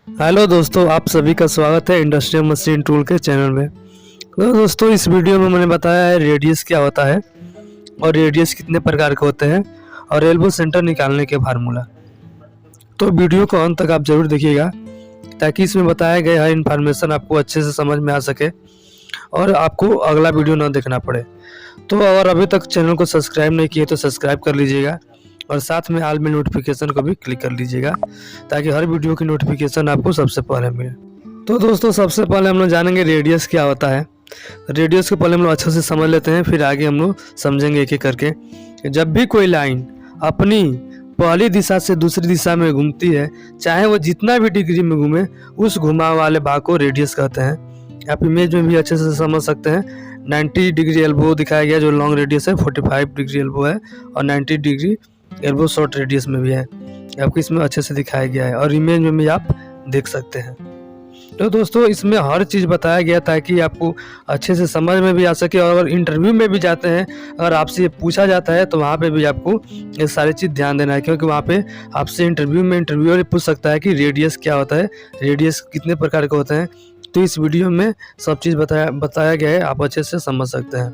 Hello दोस्तों, आप सभी का स्वागत है इंडस्ट्रियल मशीन टूल के चैनल में। तो दोस्तों, इस वीडियो में मैंने बताया है रेडियस क्या होता है और रेडियस कितने प्रकार के होते हैं और एल्बो सेंटर निकालने के फार्मूला। तो वीडियो को अंत तक आप जरूर देखिएगा ताकि इसमें बताया गया हर इन्फॉर्मेशन आपको अच्छे से समझ में आ सके और आपको अगला वीडियो ना देखना पड़े। तो अगर अभी तक चैनल को सब्सक्राइब नहीं किए तो सब्सक्राइब कर लीजिएगा और साथ में ऑल में नोटिफिकेशन को भी क्लिक कर लीजिएगा ताकि हर वीडियो की नोटिफिकेशन आपको सबसे पहले मिले। तो दोस्तों, सबसे पहले हम लोग जानेंगे रेडियस क्या होता है। रेडियस को पहले हम लोग अच्छे से समझ लेते हैं, फिर आगे हम लोग समझेंगे एक एक करके। जब भी कोई लाइन अपनी पहली दिशा से दूसरी दिशा में घूमती है, चाहे वो जितना भी डिग्री में घूमे, उस घुमाव वाले भाग को रेडियस कहते हैं। आप इमेज में भी अच्छे से समझ सकते हैं। 90 डिग्री एल्बो दिखाया गया जो लॉन्ग रेडियस है, 45 डिग्री एल्बो है और 90 डिग्री एल्बो शॉर्ट रेडियस में भी है। आपको इसमें अच्छे से दिखाया गया है और इमेज में भी आप देख सकते हैं। तो दोस्तों, इसमें हर चीज़ बताया गया ताकि आपको अच्छे से समझ में भी आ सके। और अगर इंटरव्यू में भी जाते हैं, अगर आपसे ये पूछा जाता है तो वहाँ पे भी आपको ये सारी चीज़ ध्यान देना है, क्योंकि वहाँ पे आपसे इंटरव्यूअर पूछ सकता है कि रेडियस क्या होता है, रेडियस कितने प्रकार के होते हैं। तो इस वीडियो में सब चीज़ बताया गया है, आप अच्छे से समझ सकते हैं।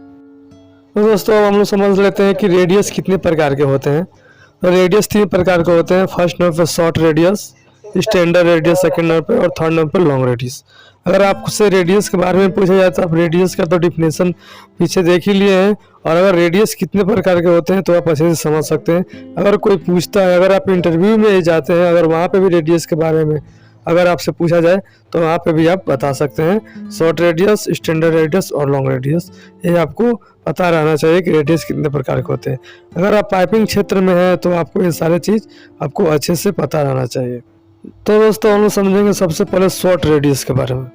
तो दोस्तों, अब हम लोग समझ लेते हैं कि रेडियस कितने प्रकार के होते हैं। तो रेडियस 3 प्रकार के होते हैं। फर्स्ट नंबर पे short radius, standard radius second number पे और थर्ड नंबर पे लॉन्ग रेडियस। अगर आपसे रेडियस के बारे में पूछा जाए तो आप रेडियस का तो डिफिनेशन पीछे देख ही लिए हैं, और अगर रेडियस कितने प्रकार के होते हैं तो आप अच्छे से समझ सकते हैं। अगर कोई पूछता है, अगर आप इंटरव्यू में जाते हैं, अगर वहाँ पे भी रेडियस के बारे में अगर आपसे पूछा जाए तो वहाँ पे भी आप बता सकते हैं शॉर्ट रेडियस, स्टैंडर्ड रेडियस और लॉन्ग रेडियस। ये आपको पता रहना चाहिए कि रेडियस कितने प्रकार के होते हैं। अगर आप पाइपिंग क्षेत्र में हैं तो आपको ये सारे चीज़ आपको अच्छे से पता रहना चाहिए। तो दोस्तों, हम लोग समझेंगे सबसे पहले शॉर्ट रेडियस के बारे में।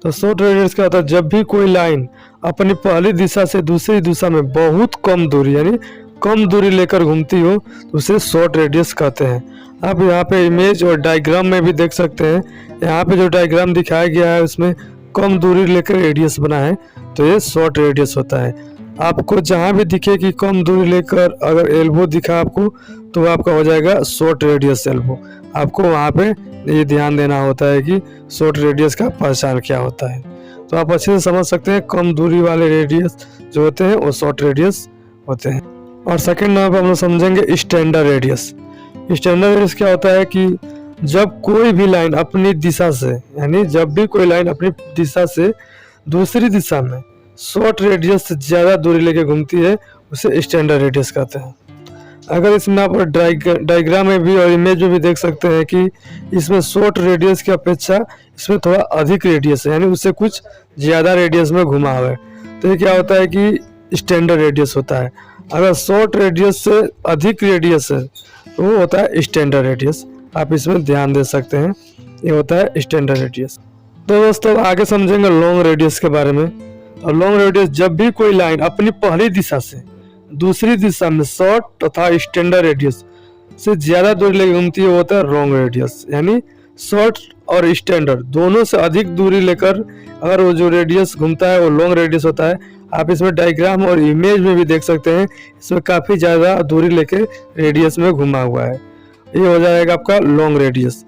तो शॉर्ट रेडियस क्या होता है? जब भी कोई लाइन अपनी पहली दिशा से दूसरी दिशा में बहुत कम दूरी यानी कम दूरी लेकर घूमती हो तो उसे शॉर्ट रेडियस कहते हैं। आप यहाँ पे इमेज और डायग्राम में भी देख सकते हैं। यहाँ पे जो डायग्राम दिखाया गया है उसमें कम दूरी लेकर रेडियस बना है, तो ये शॉर्ट रेडियस होता है। आपको जहाँ भी दिखे कि कम दूरी लेकर अगर एल्बो दिखा आपको, तो आपका हो जाएगा शॉर्ट रेडियस एल्बो। आपको वहाँ पे ये ध्यान देना होता है कि शॉर्ट रेडियस का पहचान क्या होता है। तो आप अच्छे से समझ सकते हैं कम दूरी वाले रेडियस जो होते हैं वो शॉर्ट रेडियस होते हैं। और सेकंड नंबर पर हम लोग समझेंगे स्टैंडर्ड रेडियस। स्टैंडर्ड रेडियस क्या होता है कि जब कोई भी लाइन अपनी दिशा से यानी जब भी कोई लाइन अपनी दिशा से दूसरी दिशा में शॉर्ट रेडियस से ज़्यादा दूरी लेके घूमती है उसे स्टैंडर्ड रेडियस कहते हैं। अगर इसमें आप डायग्राम में भी और इमेज में भी देख सकते हैं कि इसमें शॉर्ट रेडियस की अपेक्षा इसमें थोड़ा अधिक रेडियस है, यानी उससे कुछ ज़्यादा रेडियस में घुमा हुआ है। तो ये क्या होता है कि स्टैंडर्ड रेडियस होता है। अगर शॉर्ट रेडियस से अधिक रेडियस है तो वो होता है स्टैंडर्ड रेडियस। आप इसमें ध्यान दे सकते हैं, ये होता है स्टैंडर्ड रेडियस। तो दोस्तों, आगे समझेंगे लॉन्ग रेडियस के बारे में। और लॉन्ग रेडियस जब भी कोई लाइन अपनी पहली दिशा से दूसरी दिशा में शॉर्ट तथा स्टैंडर्ड रेडियस से ज़्यादा दूरी लेकर घूमती है वो होता है लॉन्ग रेडियस। यानी शॉर्ट और स्टैंडर्ड दोनों से अधिक दूरी लेकर अगर वो जो रेडियस घूमता है वो लॉन्ग रेडियस होता है। आप इसमें डायग्राम और इमेज में भी देख सकते हैं, इसमें काफ़ी ज़्यादा दूरी लेके रेडियस में घुमा हुआ है। ये हो जाएगा आपका लॉन्ग रेडियस।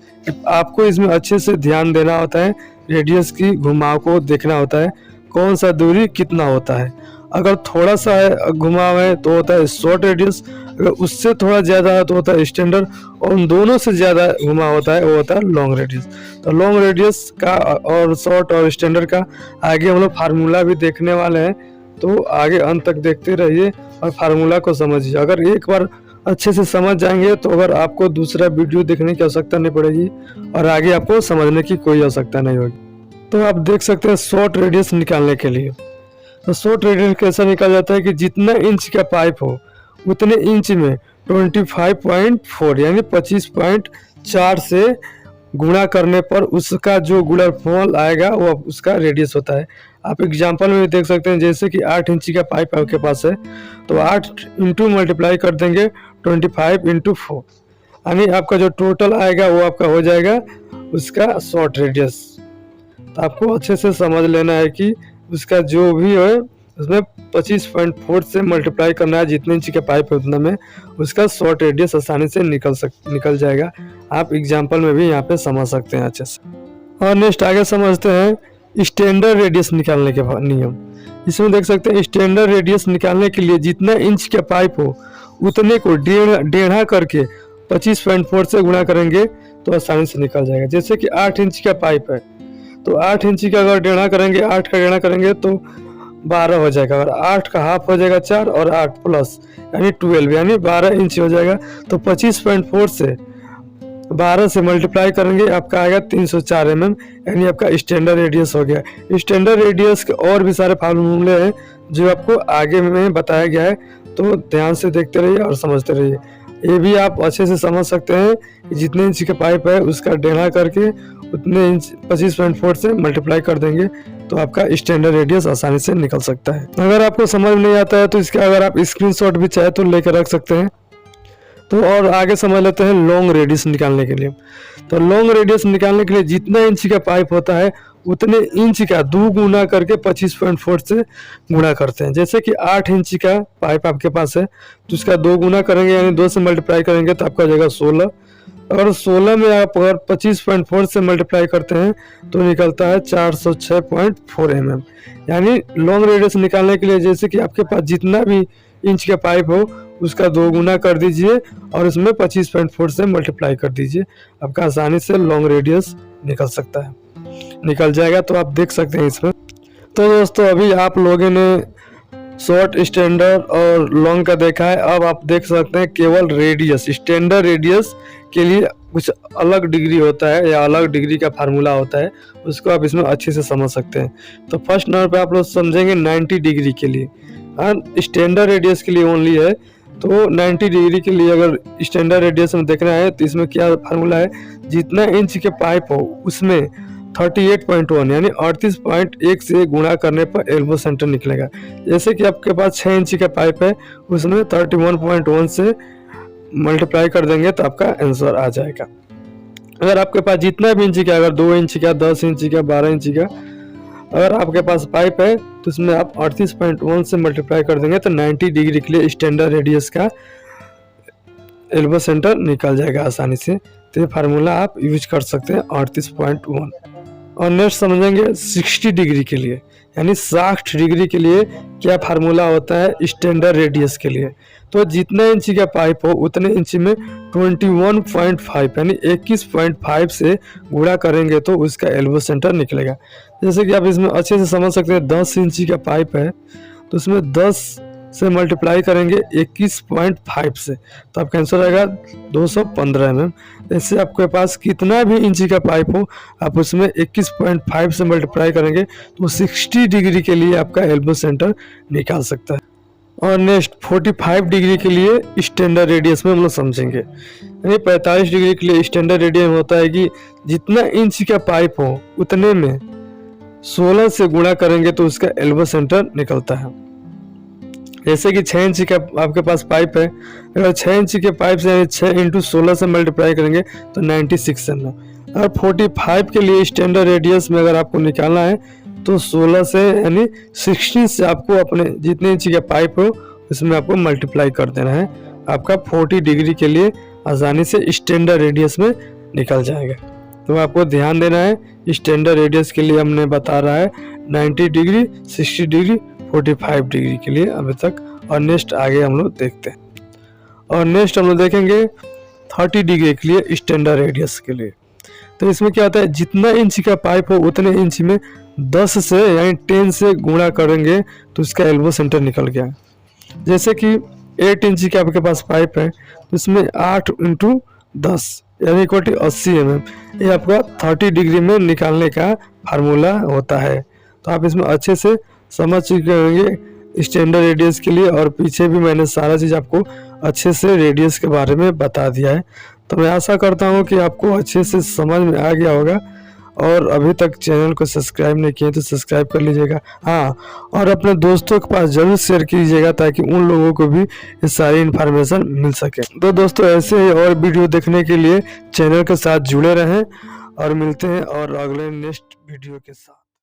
आपको इसमें अच्छे से ध्यान देना होता है, रेडियस की घुमाव को देखना होता है, कौन सा दूरी कितना होता है। अगर थोड़ा सा है घुमाव है तो होता है शॉर्ट रेडियस, अगर उससे थोड़ा ज़्यादा है तो होता है स्टैंडर्ड, और उन दोनों से ज़्यादा घुमाव होता है वो होता है लॉन्ग रेडियस। तो लॉन्ग रेडियस का और शॉर्ट और स्टैंडर्ड का आगे हम लोग फार्मूला भी देखने वाले हैं, तो आगे अंत तक देखते रहिए और फार्मूला को समझिए। अगर एक बार अच्छे से समझ जाएंगे तो अगर आपको दूसरा वीडियो देखने की आवश्यकता नहीं पड़ेगी और आगे आपको समझने की कोई आवश्यकता नहीं होगी। तो आप देख सकते हैं शॉर्ट रेडियस निकालने के लिए। तो शॉर्ट रेडियस कैसे निकाला जाता है कि जितना इंच का पाइप हो उतने इंच में 25.4 यानी 25.4 से गुणा करने पर उसका जो गुणनफल आएगा वो उसका रेडियस होता है। आप एग्जांपल में भी देख सकते हैं, जैसे कि 8 इंची का पाइप आपके पास है तो 8 इंटू मल्टीप्लाई कर देंगे 25 इंटू 4, यानी आपका जो टोटल आएगा वो आपका हो जाएगा उसका शॉर्ट रेडियस। तो आपको अच्छे से समझ लेना है कि उसका जो भी है उसमें 25.4 से मल्टीप्लाई करना है, जितने इंच का पाइप है उतना में उसका शॉर्ट रेडियस आसानी से निकल जाएगा। आप एग्जाम्पल में भी यहाँ पे समझ सकते हैं अच्छे से। और नेक्स्ट आगे समझते हैं स्टैंडर्ड रेडियस निकालने के नियम। इसमें देख सकते हैं स्टैंडर्ड रेडियस निकालने के लिए जितना इंच का पाइप हो उतने को डेढ़ा करके 25.4 से गुणा करेंगे तो आसानी से निकल जाएगा। जैसे कि 8 इंच का पाइप है तो 8 इंच का अगर डेढ़ा करेंगे, 8 का डेढ़ा करेंगे तो 12 हो जाएगा, और 8 का हाफ हो जाएगा 4, और 8 प्लस यानी 12 यानी 12 इंच हो जाएगा। तो 25.4 से 12 से मल्टीप्लाई करेंगे आपका आएगा 304 mm, यानी आपका स्टैंडर्ड रेडियस हो गया। स्टैंडर्ड रेडियस के और भी सारे फार्मूले हैं जो आपको आगे में बताया गया है, तो ध्यान से देखते रहिए और समझते रहिए। ये भी आप अच्छे से समझ सकते हैं कि जितने इंच का पाइप है उसका डेढ़ा करके उतने इंच 25.4 से मल्टीप्लाई कर देंगे तो आपका स्टैंडर्ड रेडियस आसानी से निकल सकता है। अगर आपको समझ नहीं आता है तो इसका अगर आप स्क्रीनशॉट भी चाहे तो लेकर रख सकते हैं। तो और आगे समझ लेते हैं लॉन्ग रेडियस निकालने के लिए। तो लॉन्ग रेडियस निकालने के लिए जितना इंच का पाइप होता है उतने इंच का 2 गुना करके 25.4 से गुणा करते हैं। जैसे कि 8 इंच का पाइप आपके पास है तो उसका 2 गुना करेंगे यानी 2 से मल्टीप्लाई करेंगे तो आपका हो जाएगा 16। अगर 16 में आप अगर 25.4 से मल्टीप्लाई करते हैं तो निकलता है 406.4 mm। यानी लॉन्ग रेडियस निकालने के लिए जैसे कि आपके पास जितना भी इंच का पाइप हो उसका 2 गुना कर दीजिए और इसमें 25.4 से मल्टीप्लाई कर दीजिए, आपका आसानी से लॉन्ग रेडियस निकल जाएगा। तो आप देख सकते हैं इसमें। तो दोस्तों अभी आप लोगों ने शॉर्ट, स्टैंडर्ड और लॉन्ग का देखा है, अब आप देख सकते हैं केवल रेडियस। स्टैंडर्ड रेडियस के लिए कुछ अलग डिग्री होता है या अलग डिग्री का फार्मूला होता है, उसको आप इसमें अच्छे से समझ सकते हैं। तो फर्स्ट नंबर पे आप लोग समझेंगे 90 डिग्री के लिए, स्टैंडर्ड रेडियस के लिए ओनली है। तो 90 डिग्री के लिए अगर स्टैंडर्ड रेडियस में देखना है तो इसमें क्या फार्मूला है, जितना इंच के पाइप हो उसमें 38.1 यानी 38.1 से गुणा करने पर एल्बो सेंटर निकलेगा। जैसे कि आपके पास 6 इंच का पाइप है उसमें 31.1 से मल्टीप्लाई कर देंगे तो आपका आंसर आ जाएगा। अगर आपके पास जितना भी इंच का, अगर 2 इंच का, 10 इंच का, 12 इंच का अगर आपके पास पाइप है तो इसमें आप 38.1 से मल्टीप्लाई कर देंगे तो 90 डिग्री के लिए स्टैंडर्ड रेडियस का एल्बो सेंटर निकल जाएगा आसानी से। तो ये फार्मूला आप यूज कर सकते हैं 38.1। और नेक्स्ट समझेंगे 60 डिग्री के लिए, यानी 60 डिग्री के लिए क्या फार्मूला होता है स्टैंडर्ड रेडियस के लिए। तो जितना इंच का पाइप हो उतने इंच में 21.5 यानी 21.5 से गुणा करेंगे तो उसका एल्बो सेंटर निकलेगा। जैसे कि आप इसमें अच्छे से समझ सकते हैं 10 इंच का पाइप है तो उसमें 10 से मल्टीप्लाई करेंगे 21.5 से तो आपका आंसर आएगा 215 mm। जैसे आपके पास कितना भी इंच का पाइप हो आप उसमें 21.5 से मल्टीप्लाई करेंगे तो 60 डिग्री के लिए आपका एल्बो सेंटर निकाल सकता है। और नेक्स्ट 45 डिग्री के लिए स्टैंडर्ड रेडियस में हम लोग समझेंगे, यानी 45 डिग्री के लिए स्टैंडर्ड रेडियस होता है कि जितना इंच का पाइप हो उतने में 16 से गुणा करेंगे तो उसका एल्बो सेंटर निकलता है। जैसे कि 6 इंच का आपके पास पाइप है, अगर 6 इंच के पाइप से 6 × 16 से मल्टीप्लाई करेंगे तो 96 mm। और 45 के लिए स्टैंडर्ड रेडियस में अगर आपको निकालना है तो 16 से यानी 16 से आपको अपने जितने इंच का पाइप हो उसमें आपको मल्टीप्लाई कर देना है, आपका 40 डिग्री के लिए आसानी से स्टैंडर्ड रेडियस में निकल जाएगा। तो आपको ध्यान देना है, स्टैंडर्ड रेडियस के लिए हमने बता रहा है 90 डिग्री, 60 डिग्री, 45 डिग्री के लिए अभी तक। और नेक्स्ट आगे हम लोग देखते हैं। और नेक्स्ट हम लोग देखेंगे 30 डिग्री के लिए स्टैंडर्ड रेडियस के लिए। तो इसमें क्या होता है, जितना इंच का पाइप हो उतने इंच में 10 से यानी 10 से गुणा करेंगे तो उसका एल्बो सेंटर निकल गया। जैसे कि 8 इंच का आपके पास पाइप है तो इसमें 8 × 10 यानी 80 mm, ये आपका 30 डिग्री में निकालने का फार्मूला होता है। तो आप इसमें अच्छे से समझ चुके होंगे स्टैंडर्ड रेडियस के लिए, और पीछे भी मैंने सारा चीज़ आपको अच्छे से रेडियस के बारे में बता दिया है। तो मैं आशा करता हूँ कि आपको अच्छे से समझ में आ गया होगा। और अभी तक चैनल को सब्सक्राइब नहीं किए तो सब्सक्राइब कर लीजिएगा, हाँ, और अपने दोस्तों के पास जरूर शेयर कीजिएगा ताकि उन लोगों को भी ये सारी इन्फॉर्मेशन मिल सके। तो दोस्तों ऐसे ही और वीडियो देखने के लिए चैनल के साथ जुड़े रहें और मिलते हैं और अगले नेक्स्ट वीडियो के साथ।